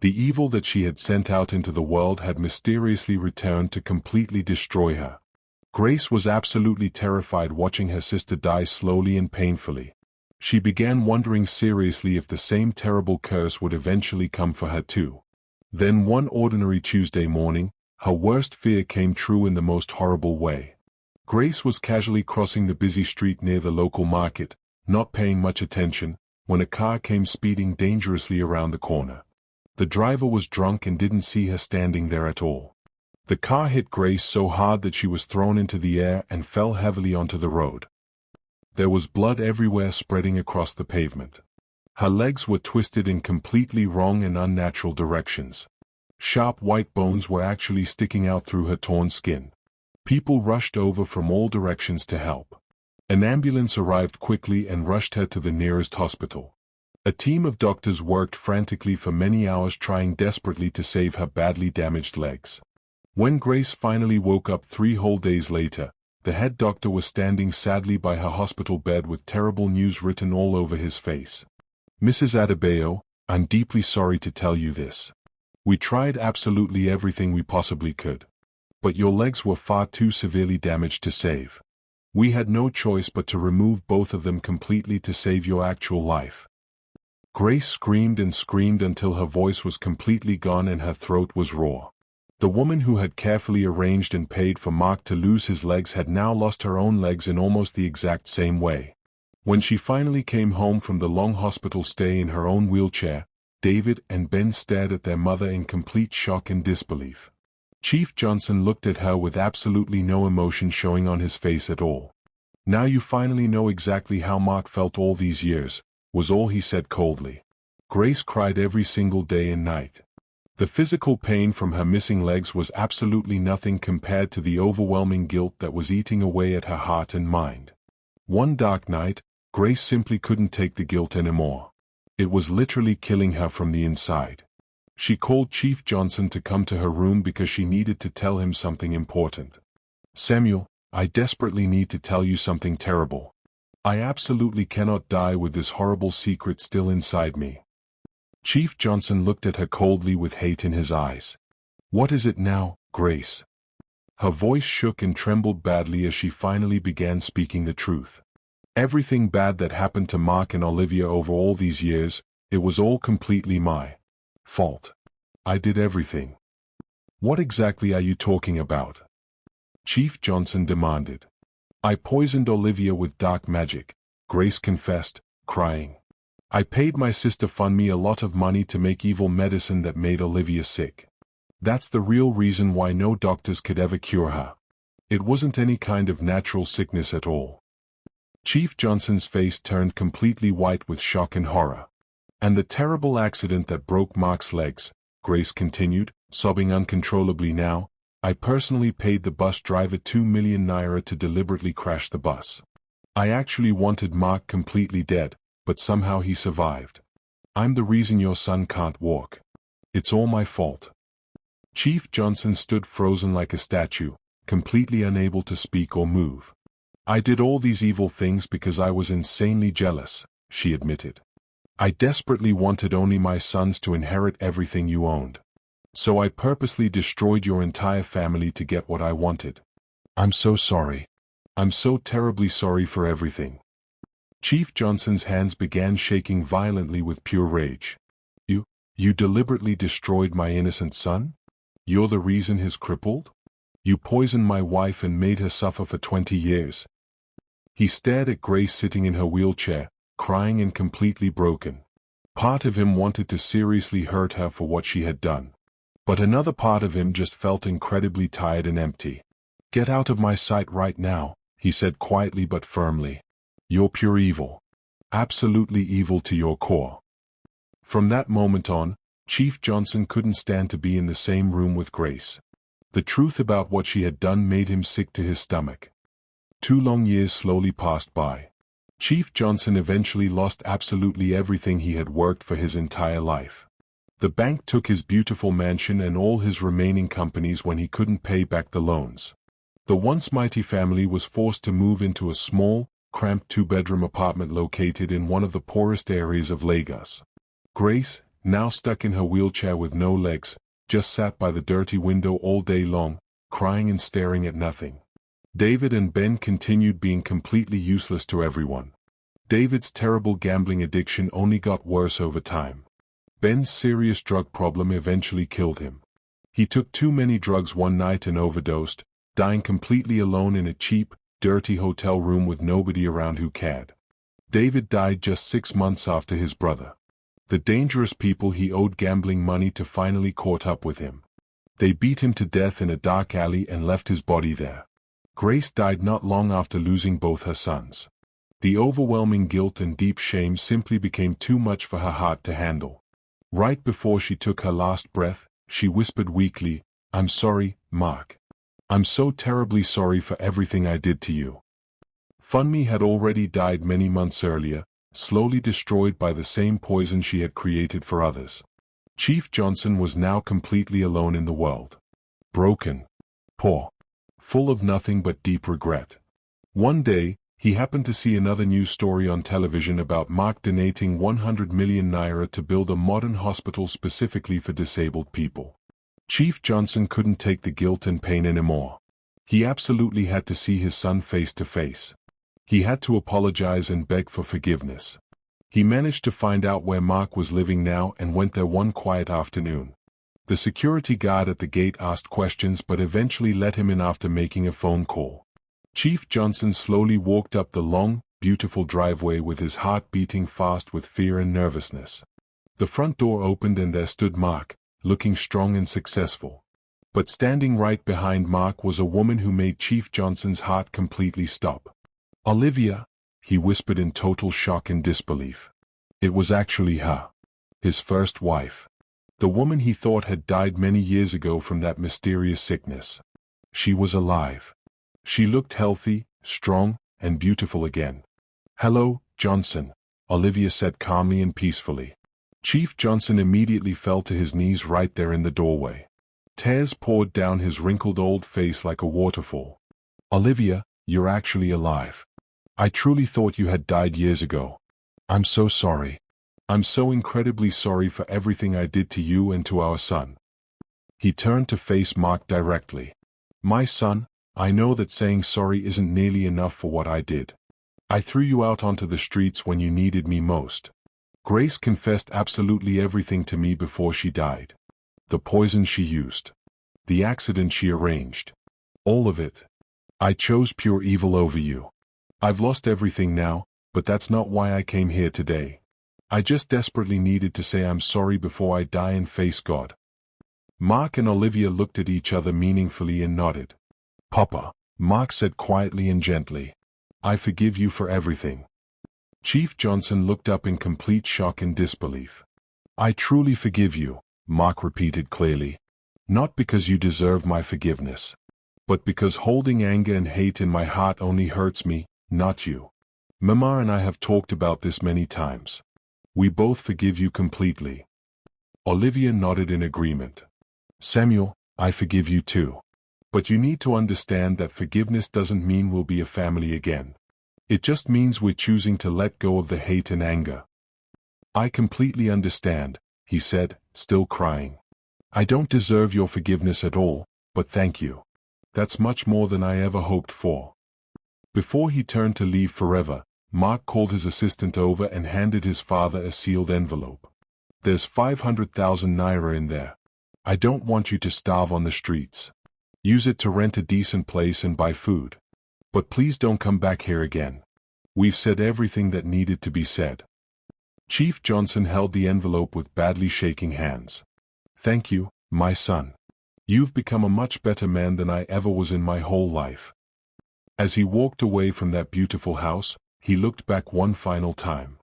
The evil that she had sent out into the world had mysteriously returned to completely destroy her. Grace was absolutely terrified watching her sister die slowly and painfully. She began wondering seriously if the same terrible curse would eventually come for her too. Then one ordinary Tuesday morning, her worst fear came true in the most horrible way. Grace was casually crossing the busy street near the local market, not paying much attention, when a car came speeding dangerously around the corner. The driver was drunk and didn't see her standing there at all. The car hit Grace so hard that she was thrown into the air and fell heavily onto the road. There was blood everywhere spreading across the pavement. Her legs were twisted in completely wrong and unnatural directions. Sharp white bones were actually sticking out through her torn skin. People rushed over from all directions to help. An ambulance arrived quickly and rushed her to the nearest hospital. A team of doctors worked frantically for many hours trying desperately to save her badly damaged legs. When Grace finally woke up 3 whole days later, the head doctor was standing sadly by her hospital bed with terrible news written all over his face. "Mrs. Adebayo, I'm deeply sorry to tell you this. We tried absolutely everything we possibly could. But your legs were far too severely damaged to save. We had no choice but to remove both of them completely to save your actual life." Grace screamed and screamed until her voice was completely gone and her throat was raw. The woman who had carefully arranged and paid for Mark to lose his legs had now lost her own legs in almost the exact same way. When she finally came home from the long hospital stay in her own wheelchair, David and Ben stared at their mother in complete shock and disbelief. Chief Johnson looked at her with absolutely no emotion showing on his face at all. "Now you finally know exactly how Mark felt all these years," was all he said coldly. Grace cried every single day and night. The physical pain from her missing legs was absolutely nothing compared to the overwhelming guilt that was eating away at her heart and mind. One dark night, Grace simply couldn't take the guilt anymore. It was literally killing her from the inside. She called Chief Johnson to come to her room because she needed to tell him something important. "Samuel, I desperately need to tell you something terrible. I absolutely cannot die with this horrible secret still inside me. Chief Johnson looked at her coldly with hate in his eyes. What is it now, Grace? Her voice shook and trembled badly as she finally began speaking the truth. Everything bad that happened to Mark and Olivia over all these years, it was all completely my fault. I did everything. What exactly are you talking about? Chief Johnson demanded. I poisoned Olivia with dark magic, Grace confessed, crying. I paid my sister fund me a lot of money to make evil medicine that made Olivia sick. That's the real reason why no doctors could ever cure her. It wasn't any kind of natural sickness at all. Chief Johnson's face turned completely white with shock and horror. And the terrible accident that broke Mark's legs, Grace continued, sobbing uncontrollably now, I personally paid the bus driver 2 million naira to deliberately crash the bus. I actually wanted Mark completely dead, but somehow he survived. I'm the reason your son can't walk. It's all my fault. Chief Johnson stood frozen like a statue, completely unable to speak or move. I did all these evil things because I was insanely jealous, she admitted. I desperately wanted only my sons to inherit everything you owned. So I purposely destroyed your entire family to get what I wanted. I'm so sorry. I'm so terribly sorry for everything. Chief Johnson's hands began shaking violently with pure rage. You deliberately destroyed my innocent son? You're the reason he's crippled? You poisoned my wife and made her suffer for 20 years. He stared at Grace sitting in her wheelchair, crying and completely broken. Part of him wanted to seriously hurt her for what she had done. But another part of him just felt incredibly tired and empty. Get out of my sight right now, he said quietly but firmly. You're pure evil. Absolutely evil to your core. From that moment on, Chief Johnson couldn't stand to be in the same room with Grace. The truth about what she had done made him sick to his stomach. 2 long years slowly passed by. Chief Johnson eventually lost absolutely everything he had worked for his entire life. The bank took his beautiful mansion and all his remaining companies when he couldn't pay back the loans. The once mighty family was forced to move into a small, cramped 2-bedroom apartment located in one of the poorest areas of Lagos. Grace, now stuck in her wheelchair with no legs, just sat by the dirty window all day long, crying and staring at nothing. David and Ben continued being completely useless to everyone. David's terrible gambling addiction only got worse over time. Ben's serious drug problem eventually killed him. He took too many drugs one night and overdosed, dying completely alone in a cheap, dirty hotel room with nobody around who cared. David died just 6 months after his brother. The dangerous people he owed gambling money to finally caught up with him. They beat him to death in a dark alley and left his body there. Grace died not long after losing both her sons. The overwhelming guilt and deep shame simply became too much for her heart to handle. Right before she took her last breath, she whispered weakly, I'm sorry, Mark. I'm so terribly sorry for everything I did to you. Funmi had already died many months earlier, slowly destroyed by the same poison she had created for others. Chief Johnson was now completely alone in the world. Broken. Poor. Full of nothing but deep regret. One day, he happened to see another news story on television about Mark donating 100 million naira to build a modern hospital specifically for disabled people. Chief Johnson couldn't take the guilt and pain anymore. He absolutely had to see his son face to face. He had to apologize and beg for forgiveness. He managed to find out where Mark was living now and went there one quiet afternoon. The security guard at the gate asked questions but eventually let him in after making a phone call. Chief Johnson slowly walked up the long, beautiful driveway with his heart beating fast with fear and nervousness. The front door opened and there stood Mark, looking strong and successful. But standing right behind Mark was a woman who made Chief Johnson's heart completely stop. Olivia, he whispered in total shock and disbelief. It was actually her. His first wife. The woman he thought had died many years ago from that mysterious sickness. She was alive. She looked healthy, strong, and beautiful again. Hello, Johnson, Olivia said calmly and peacefully. Chief Johnson immediately fell to his knees right there in the doorway. Tears poured down his wrinkled old face like a waterfall. Olivia, you're actually alive. I truly thought you had died years ago. I'm so sorry. I'm so incredibly sorry for everything I did to you and to our son. He turned to face Mark directly. My son, I know that saying sorry isn't nearly enough for what I did. I threw you out onto the streets when you needed me most. Grace confessed absolutely everything to me before she died. The poison she used. The accident she arranged. All of it. I chose pure evil over you. I've lost everything now, but that's not why I came here today. I just desperately needed to say I'm sorry before I die and face God. Mark and Olivia looked at each other meaningfully and nodded. Papa, Mark said quietly and gently, I forgive you for everything. Chief Johnson looked up in complete shock and disbelief. I truly forgive you, Mark repeated clearly. Not because you deserve my forgiveness, but because holding anger and hate in my heart only hurts me, not you. Mama and I have talked about this many times. We both forgive you completely. Olivia nodded in agreement. Samuel, I forgive you too. But you need to understand that forgiveness doesn't mean we'll be a family again. It just means we're choosing to let go of the hate and anger. I completely understand, he said, still crying. I don't deserve your forgiveness at all, but thank you. That's much more than I ever hoped for. Before he turned to leave forever, Mark called his assistant over and handed his father a sealed envelope. There's 500,000 naira in there. I don't want you to starve on the streets. Use it to rent a decent place and buy food. But please don't come back here again. We've said everything that needed to be said. Chief Johnson held the envelope with badly shaking hands. Thank you, my son. You've become a much better man than I ever was in my whole life. As he walked away from that beautiful house, he looked back one final time.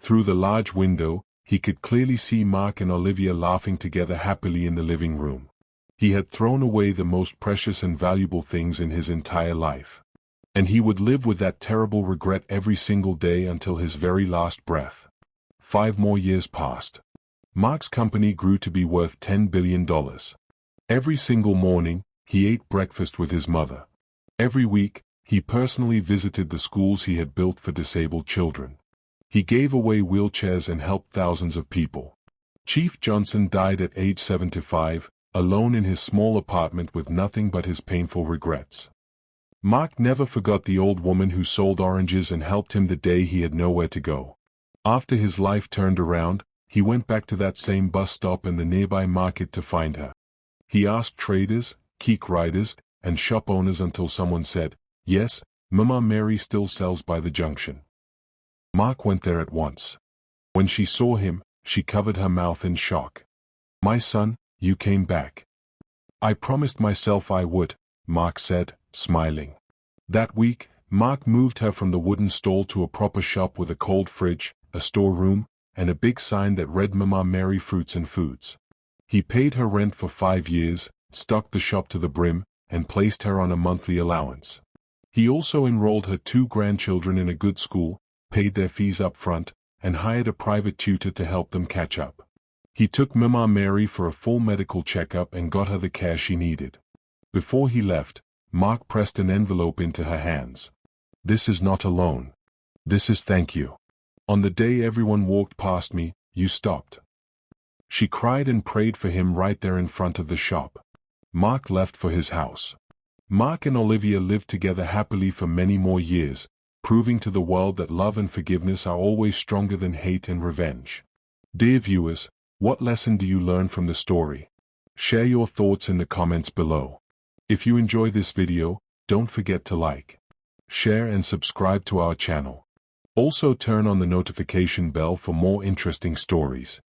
Through the large window, he could clearly see Mark and Olivia laughing together happily in the living room. He had thrown away the most precious and valuable things in his entire life. And he would live with that terrible regret every single day until his very last breath. 5 more years passed. Mark's company grew to be worth $10 billion. Every single morning, he ate breakfast with his mother. Every week, he personally visited the schools he had built for disabled children. He gave away wheelchairs and helped thousands of people. Chief Johnson died at age 75, alone in his small apartment with nothing but his painful regrets. Mark never forgot the old woman who sold oranges and helped him the day he had nowhere to go. After his life turned around, he went back to that same bus stop in the nearby market to find her. He asked traders, keek riders, and shop owners until someone said, yes, Mama Mary still sells by the junction. Mark went there at once. When she saw him, she covered her mouth in shock. My son, you came back. I promised myself I would, Mark said, smiling. That week, Mark moved her from the wooden stall to a proper shop with a cold fridge, a storeroom, and a big sign that read Mama Mary Fruits and Foods. He paid her rent for 5 years, stocked the shop to the brim, and placed her on a monthly allowance. He also enrolled her 2 grandchildren in a good school, paid their fees up front, and hired a private tutor to help them catch up. He took Mama Mary for a full medical checkup and got her the care she needed. Before he left, Mark pressed an envelope into her hands. This is not a loan. This is thank you. On the day everyone walked past me, you stopped. She cried and prayed for him right there in front of the shop. Mark left for his house. Mark and Olivia lived together happily for many more years, proving to the world that love and forgiveness are always stronger than hate and revenge. Dear viewers, what lesson do you learn from the story? Share your thoughts in the comments below. If you enjoy this video, don't forget to like, share and subscribe to our channel. Also turn on the notification bell for more interesting stories.